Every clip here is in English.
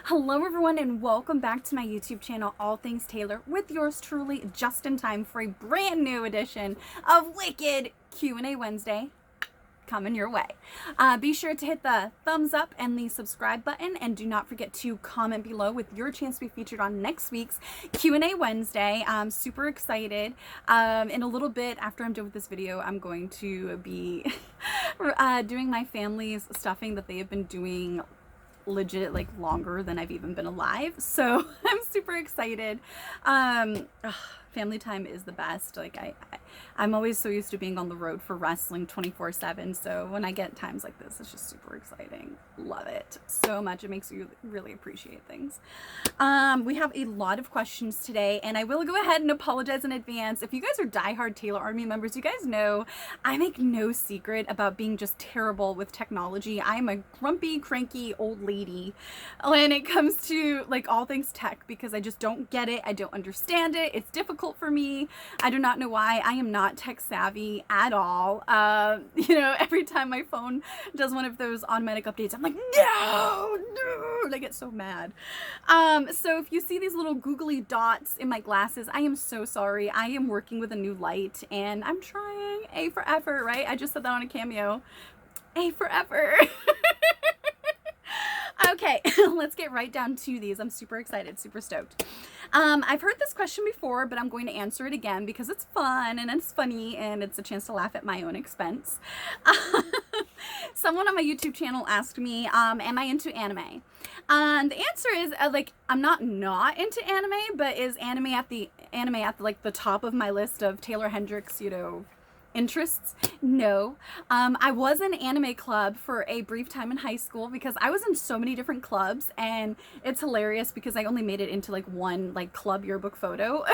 Hello everyone and welcome back to my YouTube channel, All Things Taylor, with yours truly, just in time for a brand new edition of Wicked Q&A Wednesday coming your way. Be sure to hit the thumbs up and the subscribe button, and do not forget to comment below with your chance to be featured on next week's Q&A Wednesday. I'm super excited. In a little bit after I'm done with this video, I'm going to be doing my family's stuffing that they have been doing legit like longer than I've even been alive, so I'm super excited. Family time is the best. Like I'm always so used to being on the road for wrestling 24/7, so when I get times like this, it's just super exciting. Love it so much. It makes you really appreciate things. We have a lot of questions today, and I will go ahead and apologize in advance. If you guys are diehard Taylor Army members, you guys know I make no secret about being just terrible with technology. I'm a grumpy, cranky old lady when it comes to like all things tech, because I just don't get it. I don't understand it. It's difficult for me. I do not know why. I am not tech savvy at all. Every time my phone does one of those automatic updates, I'm like, no, and I get so mad. So if you see these little googly dots in my glasses, I am so sorry. I am working with a new light and I'm trying. A for effort, right? I just said that on a cameo. A for effort. Okay, let's get right down to these. I'm super excited, super stoked. I've heard this question before, but I'm going to answer it again because it's fun and it's funny and it's a chance to laugh at my own expense. Someone on my YouTube channel asked me, am I into anime? The answer is I'm not into anime, but is anime at the like the top of my list of Taeler Hendrix, interests? No. I was in anime club for a brief time in high school because I was in so many different clubs, and it's hilarious because I only made it into like one club yearbook photo.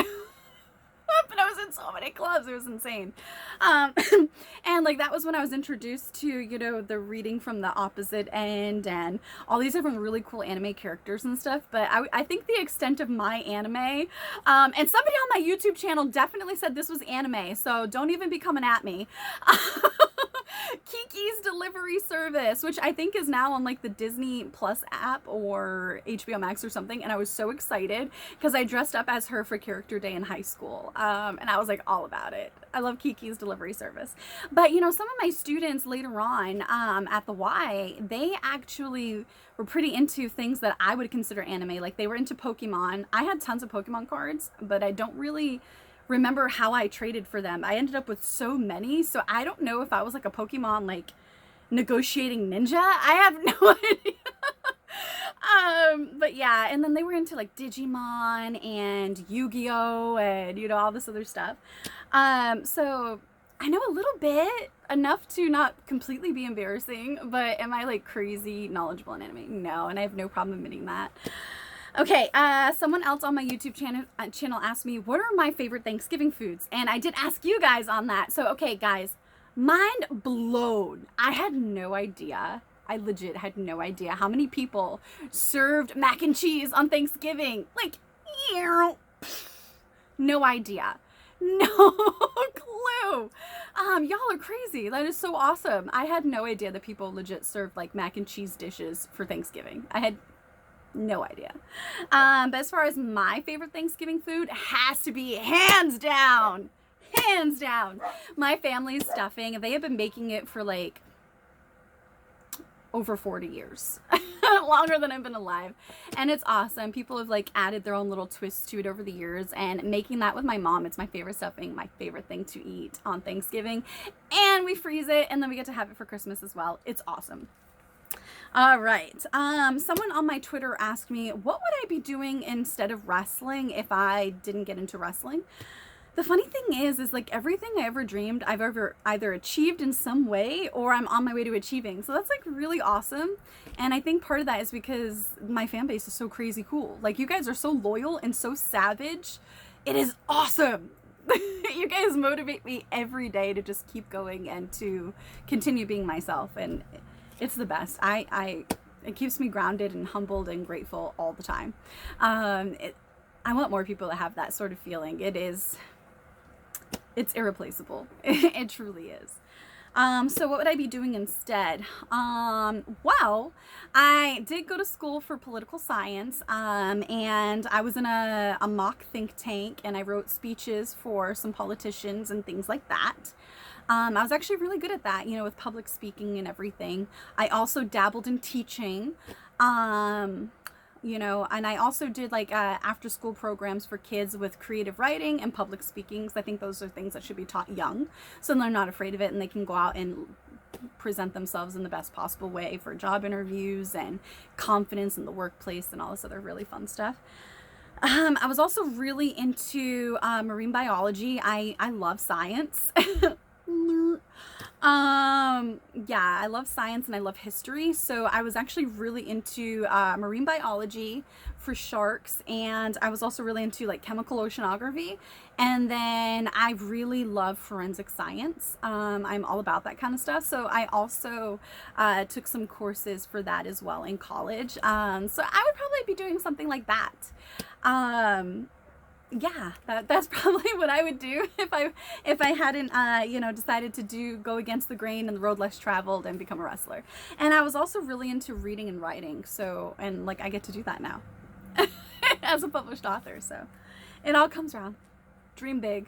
But I was in so many clubs, it was insane. And that was when I was introduced to, the reading from the opposite end and all these different really cool anime characters and stuff. But I think the extent of my anime, and somebody on my YouTube channel definitely said this was anime, so don't even be coming at me. Kiki's Delivery Service, which I think is now on the Disney Plus app or HBO Max or something, and I was so excited because I dressed up as her for character day in high school, and I was all about it. I love Kiki's Delivery Service. But some of my students later on at the Y, they actually were pretty into things that I would consider anime. Like they were into Pokemon. I had tons of Pokemon cards, but I don't really remember how I traded for them. I ended up with so many, so I don't know if I was a Pokemon negotiating ninja. I have no idea. But yeah, and then they were into Digimon and Yu-Gi-Oh and all this other stuff. So I know a little bit, enough to not completely be embarrassing, but am I crazy knowledgeable in anime? No, and I have no problem admitting that. Okay, someone else on my YouTube channel asked me, what are my favorite Thanksgiving foods? And I did ask you guys on that. So, okay, guys, mind blown. I had no idea. I legit had no idea how many people served mac and cheese on Thanksgiving. No idea. No clue. Y'all are crazy. That is so awesome. I had no idea that people legit served mac and cheese dishes for Thanksgiving. I had no idea. But as far as my favorite Thanksgiving food, has to be hands down, my family's stuffing. They have been making it for over 40 years, longer than I've been alive, and it's awesome. People have added their own little twists to it over the years, and making that with my mom, it's my favorite stuffing, my favorite thing to eat on Thanksgiving. And we freeze it, and then we get to have it for Christmas as well. It's awesome. All right. Someone on my Twitter asked me, what would I be doing instead of wrestling if I didn't get into wrestling? The funny thing is everything I ever dreamed, I've ever either achieved in some way or I'm on my way to achieving. So that's really awesome. And I think part of that is because my fan base is so crazy cool. You guys are so loyal and so savage. It is awesome. You guys motivate me every day to just keep going and to continue being myself. And it's the best. It keeps me grounded and humbled and grateful all the time. I want more people to have that sort of feeling. It's irreplaceable. It truly is. So what would I be doing instead? Well, I did go to school for political science, and I was in a mock think tank, and I wrote speeches for some politicians and things like that. I was actually really good at that, with public speaking and everything. I also dabbled in teaching. And I also did like after school programs for kids with creative writing and public speaking, because I think those are things that should be taught young, so they're not afraid of it and they can go out and present themselves in the best possible way for job interviews and confidence in the workplace and all this other really fun stuff. I was also really into marine biology. I love science. Yeah, I love science and I love history. So I was actually really into marine biology for sharks, and I was also really into like chemical oceanography. And then I really love forensic science. I'm all about that kind of stuff. So I also took some courses for that as well in college. So I would probably be doing something like that. Yeah, that's probably what I would do if I hadn't decided to go against the grain and the road less traveled and become a wrestler. And I was also really into reading and writing, and I get to do that now as a published author. So it all comes around. Dream big.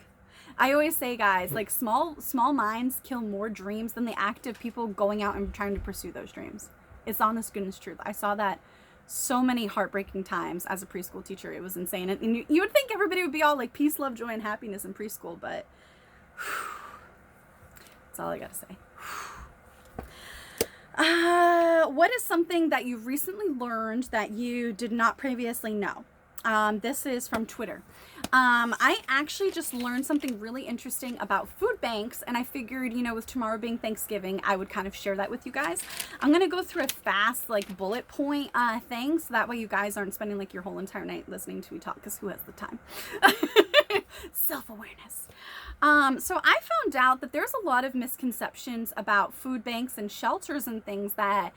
I always say, guys, like small minds kill more dreams than the active people going out and trying to pursue those dreams. It's honest goodness truth. I saw that so many heartbreaking times as a preschool teacher. It was insane. And you would think everybody would be all like peace, love, joy, and happiness in preschool, but that's all I gotta say. What is something that you recently learned that you did not previously know? This is from Twitter. I actually just learned something really interesting about food banks, and I figured, with tomorrow being Thanksgiving, I would kind of share that with you guys. I'm going to go through a fast, bullet point thing, so that way you guys aren't spending, your whole entire night listening to me talk, because who has the time? Self-awareness. So I found out that there's a lot of misconceptions about food banks and shelters and things that,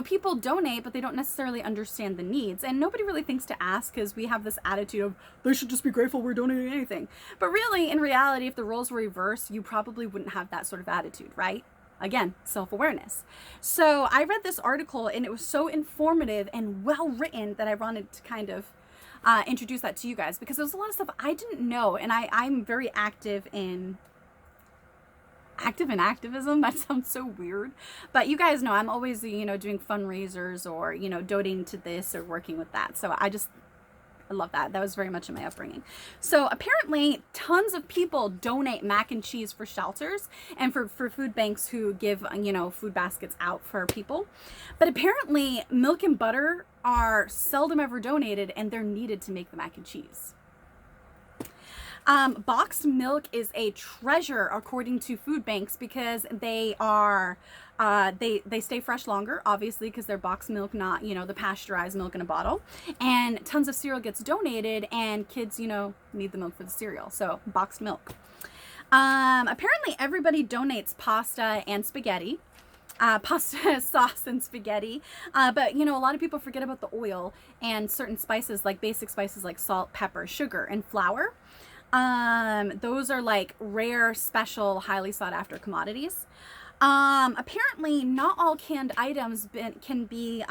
people donate, but they don't necessarily understand the needs. And nobody really thinks to ask, because we have this attitude of, they should just be grateful we're donating anything. But really, in reality, if the roles were reversed, you probably wouldn't have that sort of attitude, right? Again, self-awareness. So I read this article, and it was so informative and well written that I wanted to kind of introduce that to you guys, because there's a lot of stuff I didn't know, and I'm very active in activism. That sounds so weird, but you guys know I'm always doing fundraisers or donating to this or working with that. So I love that. That was very much in my upbringing. So apparently tons of people donate mac and cheese for shelters and for food banks who give, food baskets out for people. But apparently milk and butter are seldom ever donated, and they're needed to make the mac and cheese. Boxed milk is a treasure according to food banks, because they are they stay fresh longer, obviously, because they're boxed milk, not the pasteurized milk in a bottle. And tons of cereal gets donated, and kids need the milk for the cereal, so boxed milk. Apparently everybody donates pasta and spaghetti. Pasta sauce and spaghetti, but a lot of people forget about the oil and certain spices, like basic spices like salt, pepper, sugar, and flour. Those are rare, special, highly sought after commodities. Apparently not all canned items can be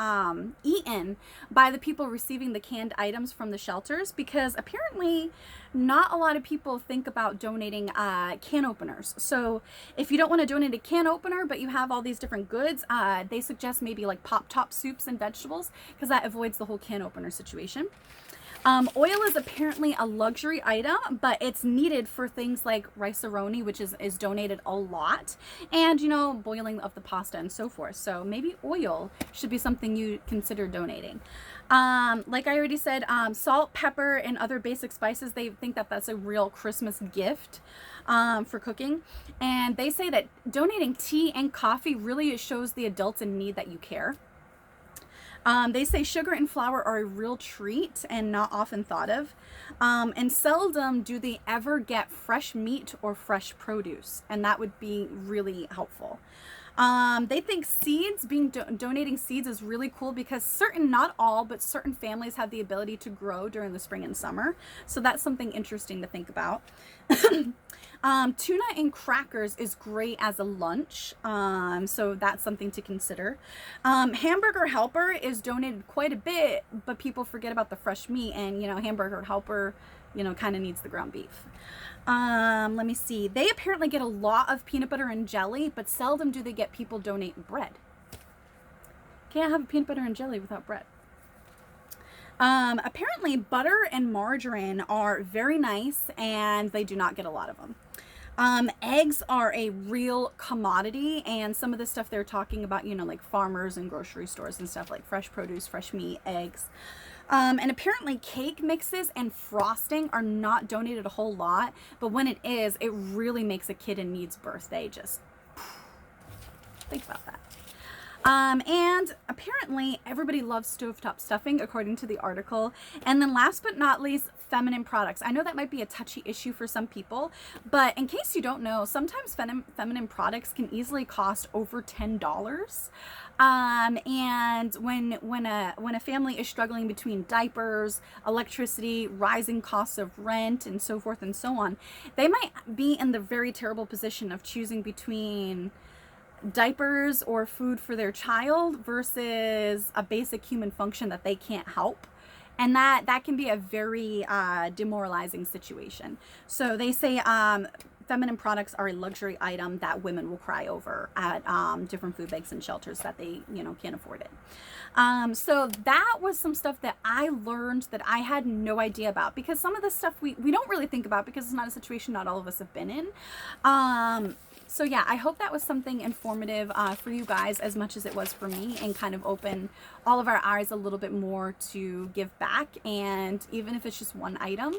eaten by the people receiving the canned items from the shelters, because apparently not a lot of people think about donating can openers. So if you don't want to donate a can opener, but you have all these different goods, they suggest maybe pop-top soups and vegetables, because that avoids the whole can opener situation. Oil is apparently a luxury item, but it's needed for things like rice-a-roni, which is donated a lot, and, boiling of the pasta and so forth. So maybe oil should be something you consider donating. Like I already said, salt, pepper, and other basic spices, they think that that's a real Christmas gift for cooking. And they say that donating tea and coffee really shows the adults in need that you care. They say sugar and flour are a real treat and not often thought of. And seldom do they ever get fresh meat or fresh produce, and that would be really helpful. They think seeds, donating seeds is really cool, because not all, but certain families have the ability to grow during the spring and summer. So that's something interesting to think about. Tuna and crackers is great as a lunch, so that's something to consider. Hamburger Helper is donated quite a bit, but people forget about the fresh meat, and Hamburger Helper, kind of needs the ground beef. Let me see. They apparently get a lot of peanut butter and jelly, but seldom do they get people donate bread. Can't have a peanut butter and jelly without bread. Apparently butter and margarine are very nice, and they do not get a lot of them. Eggs are a real commodity, and some of the stuff they're talking about, like farmers and grocery stores and stuff, like fresh produce, fresh meat, eggs. And apparently cake mixes and frosting are not donated a whole lot, but when it is, it really makes a kid in need's birthday just think about that. And apparently everybody loves stovetop stuffing, according to the article. And then last but not least, feminine products. I know that might be a touchy issue for some people, but in case you don't know, sometimes feminine products can easily cost over $10. And when a family is struggling between diapers, electricity, rising costs of rent, and so forth and so on, they might be in the very terrible position of choosing between diapers or food for their child versus a basic human function that they can't help. And that can be a very demoralizing situation. So they say feminine products are a luxury item that women will cry over at different food banks and shelters that they can't afford it. So that was some stuff that I learned that I had no idea about, because some of the stuff we don't really think about because it's not a situation not all of us have been in. So yeah, I hope that was something informative for you guys as much as it was for me, and kind of open all of our eyes a little bit more to give back. And even if it's just one item,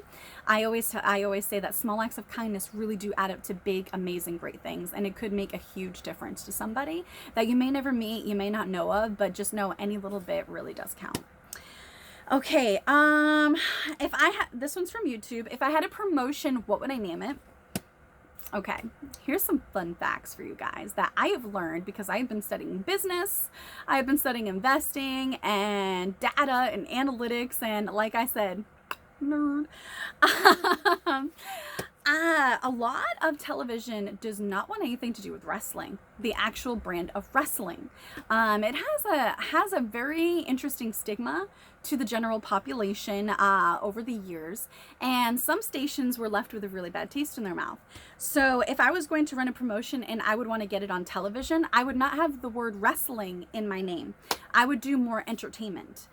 I always say that small acts of kindness really do add up to big, amazing, great things, and it could make a huge difference to somebody that you may never meet, you may not know of, but just know any little bit really does count. Okay, this one's from YouTube. If I had a promotion, what would I name it? Okay, here's some fun facts for you guys that I have learned because I have been studying business, I have been studying investing and data and analytics, and like I said, nerd. A lot of television does not want anything to do with wrestling, the actual brand of wrestling. It has a very interesting stigma to the general population over the years, and some stations were left with a really bad taste in their mouth. So if I was going to run a promotion and I would want to get it on television, I would not have the word wrestling in my name. I would do more entertainment.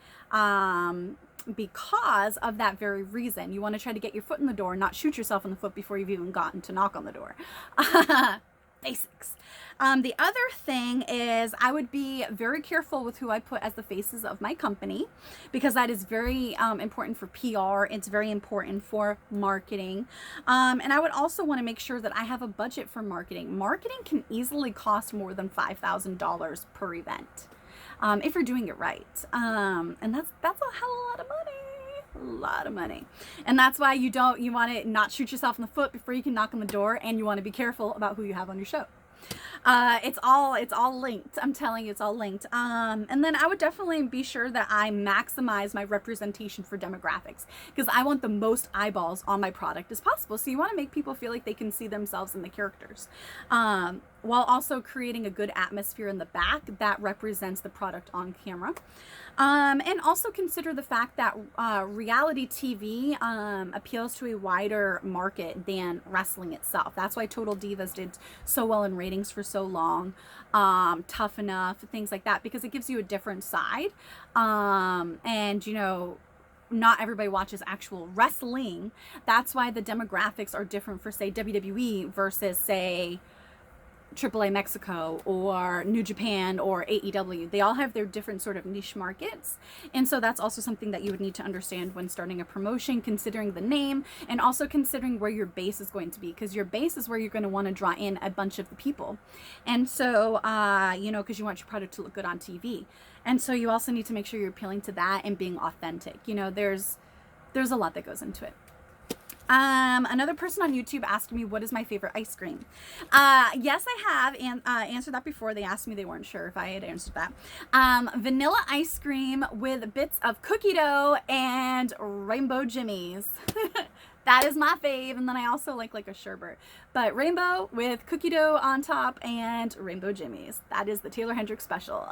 Because of that very reason. You want to try to get your foot in the door, not shoot yourself in the foot before you've even gotten to knock on the door. Basics. The other thing is I would be very careful with who I put as the faces of my company, because that is very important for PR. It's very important for marketing. And I would also want to make sure that I have a budget for marketing. Marketing can easily cost more than $5,000 per event. If you're doing it right. And that's a hell of a lot of money. A lot of money. And that's why you want to not shoot yourself in the foot before you can knock on the door, and you want to be careful about who you have on your show. It's all linked. I'm telling you, it's all linked. And then I would definitely be sure that I maximize my representation for demographics, because I want the most eyeballs on my product as possible. So you want to make people feel like they can see themselves in the characters, while also creating a good atmosphere in the back that represents the product on camera. And also consider the fact that reality TV appeals to a wider market than wrestling itself. That's why Total Divas did so well in ratings for so long. Tough Enough, things like that, because it gives you a different side. And not everybody watches actual wrestling. That's why the demographics are different for, say, WWE versus, say, AAA Mexico or New Japan or AEW. They all have their different sort of niche markets. And so that's also something that you would need to understand when starting a promotion, considering the name, and also considering where your base is going to be, because your base is where you're going to want to draw in a bunch of the people. And so, because you want your product to look good on TV. And so you also need to make sure you're appealing to that and being authentic. There's a lot that goes into it. Another person on YouTube asked me, what is my favorite ice cream? Yes, I have answered that before. They asked me, they weren't sure if I had answered that. Vanilla ice cream with bits of cookie dough and rainbow jimmies. That is my fave. And then I also like a sherbet. But rainbow with cookie dough on top and rainbow jimmies. That is the Taeler Hendrix special.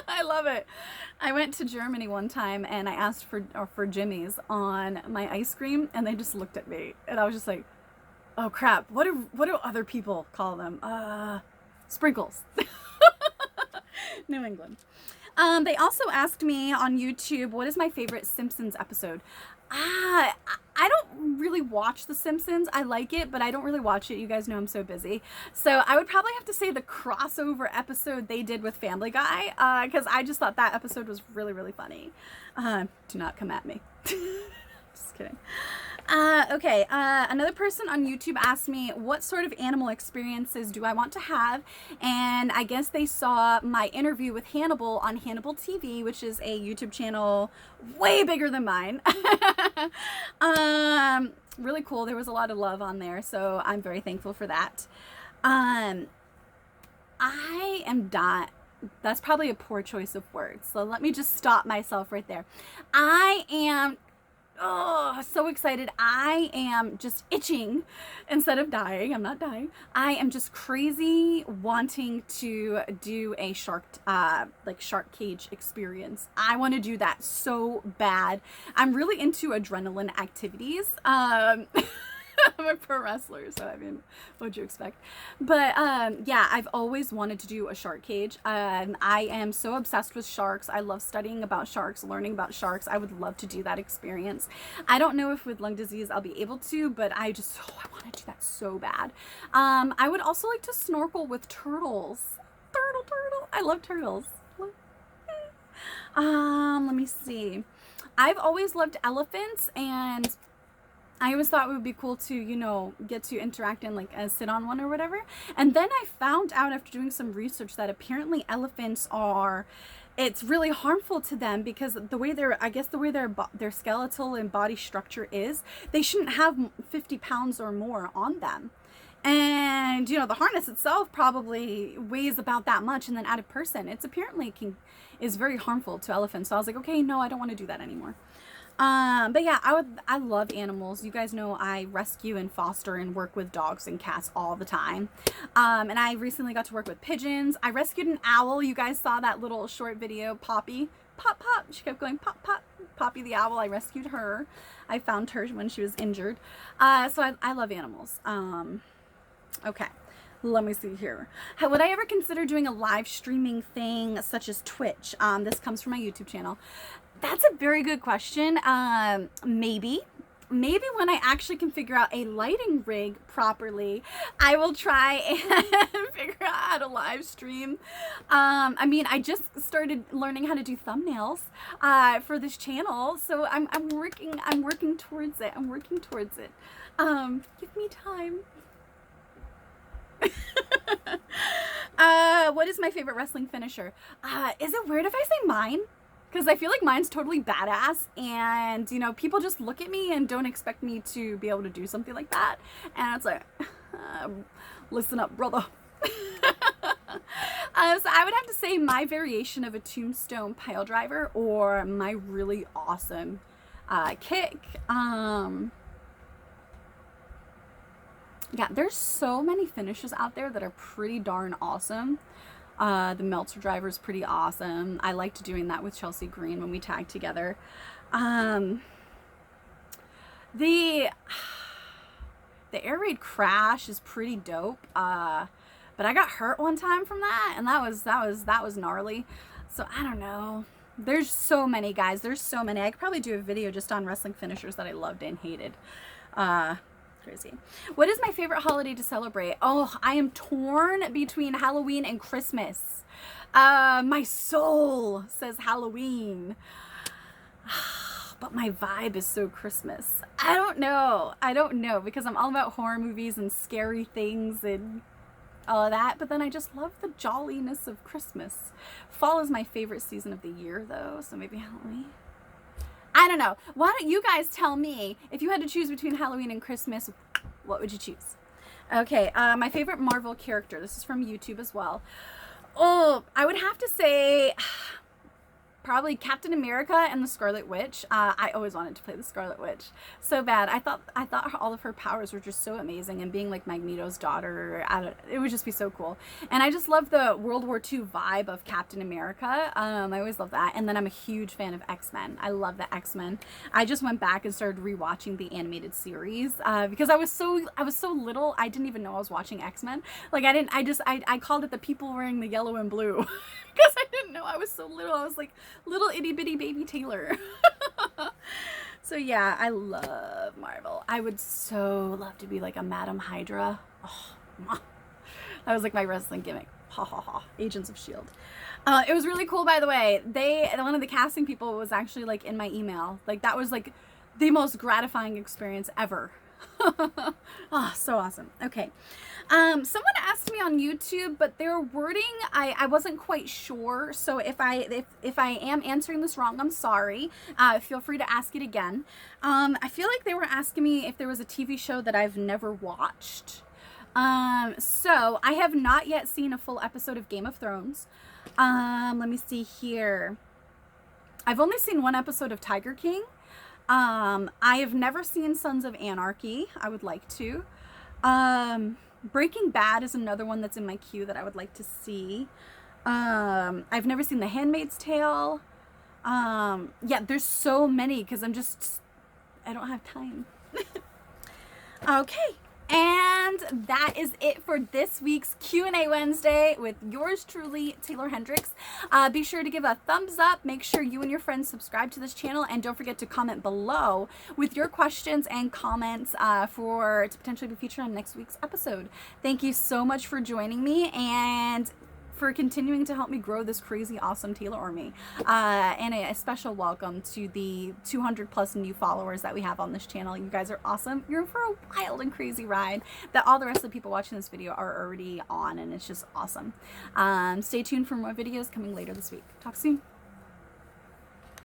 I love it. I went to Germany one time and I asked for jimmies on my ice cream, and they just looked at me, and I was just like, oh crap, what do other people call them? Sprinkles. New England. They also asked me on YouTube, what is my favorite Simpsons episode? I don't really watch The Simpsons. I like it, but I don't really watch it. You guys know I'm so busy. So I would probably have to say the crossover episode they did with Family Guy, because I just thought that episode was really, really funny. Do not come at me. Just kidding. Okay, another person on YouTube asked me, what sort of animal experiences do I want to have? And I guess they saw my interview with Hannibal on Hannibal TV, which is a YouTube channel way bigger than mine. Really cool. There was a lot of love on there, so I'm very thankful for that. I am not... That's probably a poor choice of words, so let me just stop myself right there. I am... so excited. I am just itching instead of dying. I'm not dying. I am just crazy wanting to do a shark cage experience. I want to do that so bad. I'm really into adrenaline activities. I'm a pro wrestler, so I mean, what'd you expect? But yeah, I've always wanted to do a shark cage. I am so obsessed with sharks. I love studying about sharks, learning about sharks. I would love to do that experience. I don't know if with lung disease I'll be able to, but I want to do that so bad. I would also like to snorkel with turtles. Turtle. I love turtles. Let me see. I've always loved elephants, and I always thought it would be cool to, you know, get to interact and sit on one or whatever. And then I found out after doing some research that apparently elephants it's really harmful to them because the way their skeletal and body structure is, they shouldn't have 50 pounds or more on them. And, you know, the harness itself probably weighs about that much, and then at a person, it's apparently is very harmful to elephants. So I was like, okay, no, I don't want to do that anymore. But yeah, I love animals. You guys know I rescue and foster and work with dogs and cats all the time. And I recently got to work with pigeons. I rescued an owl. You guys saw that little short video, Poppy. Pop, pop. She kept going, pop, pop. Poppy the owl. I rescued her. I found her when she was injured. So I love animals. Okay. Let me see here. Would I ever consider doing a live streaming thing such as Twitch? This comes from my YouTube channel. That's a very good question. Maybe when I actually can figure out a lighting rig properly, I will try and figure out how to live stream. I mean, I just started learning how to do thumbnails for this channel, so I'm working towards it. Give me time. What is my favorite wrestling finisher? Is it weird if I say mine? Because I feel like mine's totally badass, and, you know, people just look at me and don't expect me to be able to do something like that. And it's like, listen up, brother. So I would have to say my variation of a tombstone pile driver or my really awesome kick. Yeah, there's so many finishes out there that are pretty darn awesome. The Meltzer driver is pretty awesome. I liked doing that with Chelsea Green when we tagged together. The air raid crash is pretty dope. But I got hurt one time from that, and that was gnarly. So I don't know. There's so many, guys. There's so many. I could probably do a video just on wrestling finishers that I loved and hated. Crazy. What is my favorite holiday to celebrate? Oh, I am torn between Halloween and Christmas. My soul says Halloween. But my vibe is so Christmas. I don't know because I'm all about horror movies and scary things and all of that, but then I just love the jolliness of Christmas. Fall is my favorite season of the year though, so maybe Halloween. I don't know. Why don't you guys tell me, if you had to choose between Halloween and Christmas, what would you choose? Okay, my favorite Marvel character. This is from YouTube as well. Oh, I would have to say probably Captain America and the Scarlet Witch. I always wanted to play the Scarlet Witch so bad. I thought all of her powers were just so amazing, and being like Magneto's daughter, it would just be so cool. And I just love the World War II vibe of Captain America. I always love that. And then I'm a huge fan of X-Men. I love the X-Men. I just went back and started rewatching the animated series because I was so little. I didn't even know I was watching X-Men. Like I called it the people wearing the yellow and blue because I didn't know. I was so little. I was like little itty bitty baby Taylor. So yeah, I love Marvel. I would so love to be like a Madam Hydra. Oh, that was like my wrestling gimmick. Ha ha ha. Agents of S.H.I.E.L.D. It was really cool, by the way. One of the casting people was actually like in my email. Like that was like the most gratifying experience ever. Oh, so awesome. Okay. Someone asked me on YouTube, but their wording, I wasn't quite sure. So if I am answering this wrong, I'm sorry. Feel free to ask it again. I feel like they were asking me if there was a TV show that I've never watched. So I have not yet seen a full episode of Game of Thrones. Let me see here. I've only seen one episode of Tiger King. I have never seen Sons of Anarchy. I would like to. Breaking Bad is another one that's in my queue that I would like to see. I've never seen The Handmaid's Tale. Yeah, there's so many because I don't have time. Okay. And that is it for this week's Q&A Wednesday with yours truly, Taeler Hendrix. Be sure to give a thumbs up. Make sure you and your friends subscribe to this channel. And don't forget to comment below with your questions and comments to potentially be featured on next week's episode. Thank you so much for joining me and for continuing to help me grow this crazy awesome Taeler Army. And a special welcome to the 200 plus new followers that we have on this channel. You guys are awesome. You're in for a wild and crazy ride that all the rest of the people watching this video are already on, and it's just awesome. Stay tuned for more videos coming later this week. Talk soon.